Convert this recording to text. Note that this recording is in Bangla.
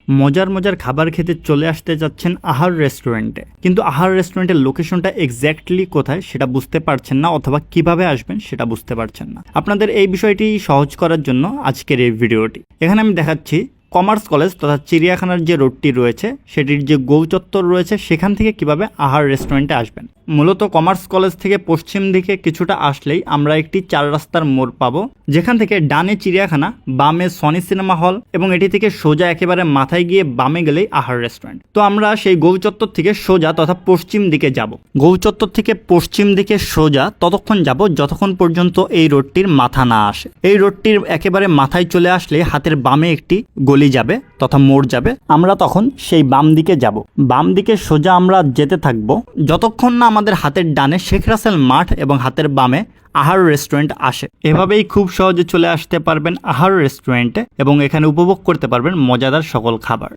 মজার মজার খাবার খেতে চলে আসতে যাচ্ছেন আহার রেস্টুরেন্টে, কিন্তু আহার রেস্টুরেন্টের লোকেশনটা এক্স্যাক্টলি কোথায় সেটা বুঝতে পারছেন না, অথবা কিভাবে আসবেন সেটা বুঝতে পারছেন না। আপনাদের এই বিষয়টি সহজ করার জন্য আজকের এই ভিডিওটি। এখানে আমি দেখাচ্ছি কমার্স কলেজ তথা চিড়িয়াখানার যে রোডটি রয়েছে সেটির যে গৌচত্বর রয়েছে সেখান থেকে কিভাবে আহার রেস্টুরেন্টে আসবেন। মূলত কমার্স কলেজ থেকে পশ্চিম দিকে কিছুটা আসলেই আমরা একটি 4 রাস্তার মোড় পাবো, যেখান থেকে ডানে চিড়িয়াখানা, বামে সনি সিনেমা হল এবং এটি থেকে সোজা একেবারে মাথায় গিয়ে বামে গেলেই আহার রেস্টুরেন্ট। তো আমরা সেই গৌচত্বর থেকে সোজা তথা পশ্চিম দিকে যাব। গৌচত্বর থেকে পশ্চিম দিকে সোজা ততক্ষণ যাব যতক্ষণ পর্যন্ত এই রোডটির মাথা না আসে। এই রোডটির একেবারে মাথায় চলে আসলে হাতের বামে একটি গলি যাবে তথা মোড় যাবে, আমরা তখন সেই বাম দিকে যাব। বাম দিকে সোজা আমরা যেতে থাকবো যতক্ষণ না আমাদের হাতের ডানে শেখ রাসেল মাঠ এবং হাতের বামে আহার রেস্টুরেন্ট আসে। এভাবেই খুব সহজে চলে আসতে পারবেন আহার রেস্টুরেন্টে এবং এখানে উপভোগ করতে পারবেন মজাদার সকল খাবার।